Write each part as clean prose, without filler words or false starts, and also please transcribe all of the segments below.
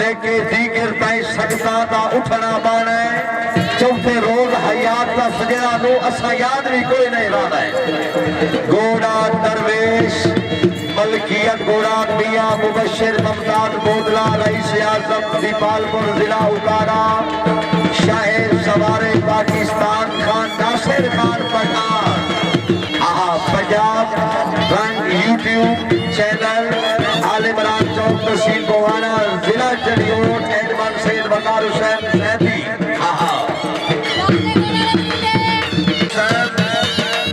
लेके दीगर ताई सकता दा उठना बाना है। चौथे रोज हयात का सजरा नो असा याद भी कोई नहीं रहा है। घोड़ा दरवेश मलकियत घोड़ा मियां मुबशिर ममताज बोदला रईस आजम दीपालपुर जिला उतारा शाहिर सवारे पाकिस्तान खान नासिर खान पठान पंजाब रंग यूट्यूब चैनल आलिमरान चौक तहसील गोहाना जिला चंडीगढ़ एडमन सैयद वकार हुसैन सैदी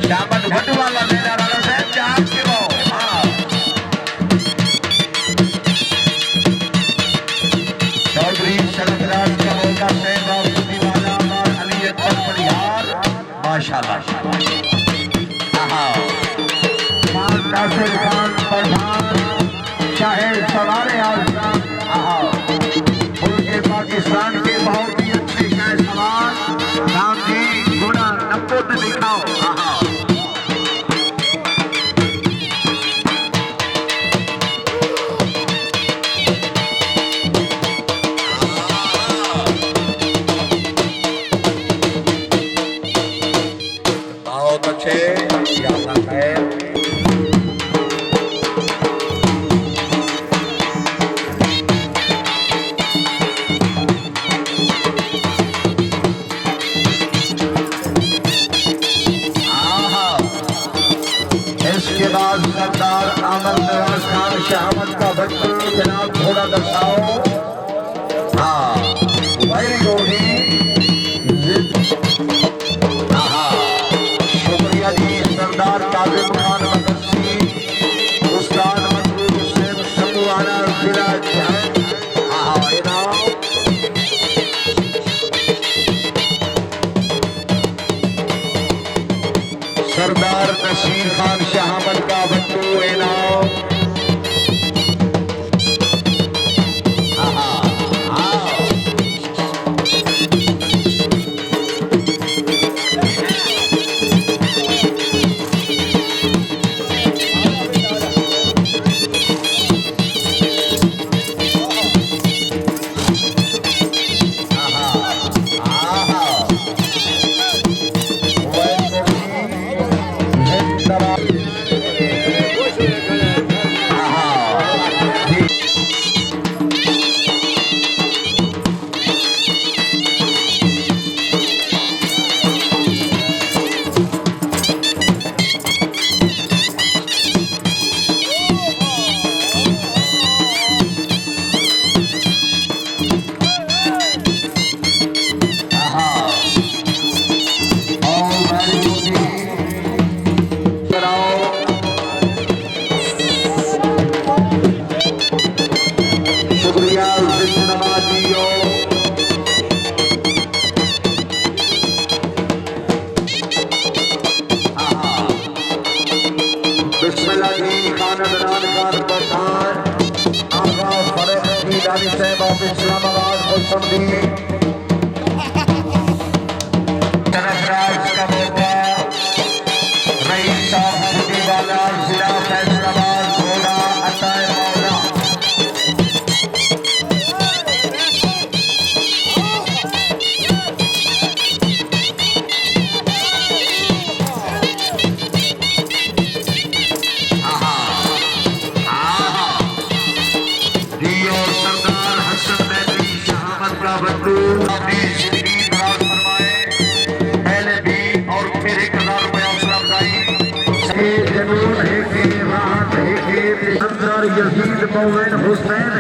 शामत भटवाला मेरा राणा साहब जहां के वो चौधरी शरदराज का मौका से बाबूवाला और अली अकबर परिहार माशाल्लाह नासिर खान प्रधान शाहिर सवारे आजम मुल्क पाकिस्तान के बहुत ही अच्छे शायर सवार राम जी गुना नब्बे में दिखाओ। बहुत अच्छे सरदार अमर नवाज खान शाहमद का बच्चों जनाब थोड़ा दर्शाओ। हाँ वेरी गुड शुक्रिया जी। सरदार काजिम खान मदरसी उस्ताद मंजूर हुसैन शमुआना जिला सरदार नसीर खान शाहमद का बच्चू इनाम इस्लामाबाद सरफराज का मौका रईस साहब वाला जिला फैसलाबाद घोड़ा अताए मौला पहले भी और फिर 1000 रुपया यजीद मोमिन हुसैन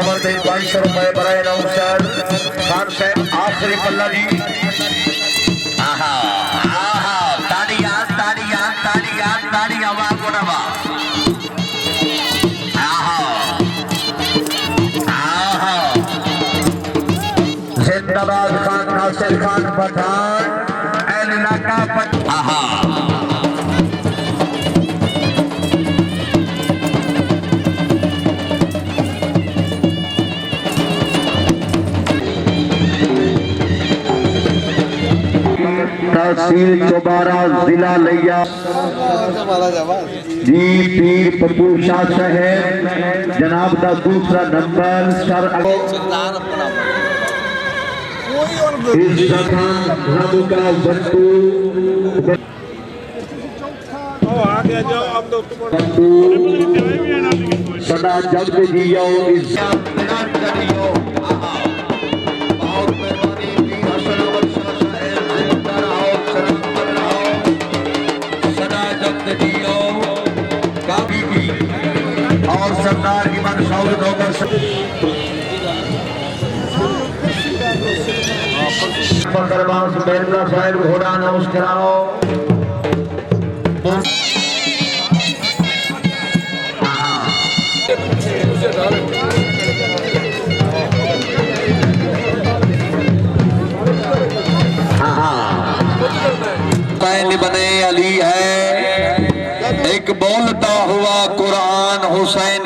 नंबर पे 2200 रुपए बराए अनाउंसर खान साहब आखिरी पल्ला जी। आहा आहा ताड़ियां ताड़ियां ताड़ियां ताड़ियां वाह आहा आहा जिंदाबाद खान नासिर खान पठान एल इलाका आहा तहसील चौबारा जिला लिया जी पीर पप्पू शाह साहब जनाब का दूसरा नंबर सर इस का बंटू सदा जग जियो इस और सरदार की मन सौगत होकर साहब घोड़ा अनाउंस कराओ। बने अली है एक बोलता हुआ कुरान हुसैन।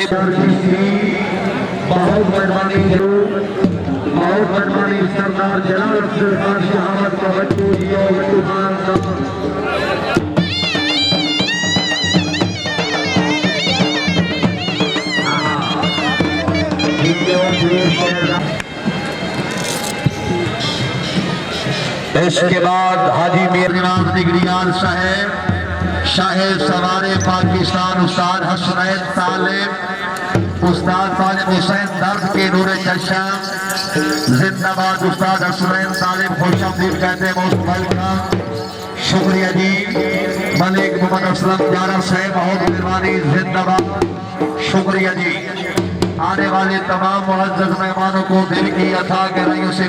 बहुत मेहरबानी बहुत मेहरबानी सरदार जलाल सरकार शहादत का बच्चू जियो बच्चू खान साहब। इसके बाद हाजी मीरनाज निगरियाल साहब शाहिद सवारे पाकिस्तान उस्ताद हसनैन तालिब उस्ताद तालिब हुसैन दर्द के नूरे चर्चा जिंदाबाद उस्ताद हसनैन तालिब खुशामदीद कहते हैं मोस्ट वेलकम शुक्रिया जी। मलिक मोहम्मद असलम प्यारा साहब बहुत मेहरबानी जिंदाबाद शुक्रिया जी। आने वाले तमाम मुअज़्ज़ज़ मेहमानों को दिल की अथा गहराइयों से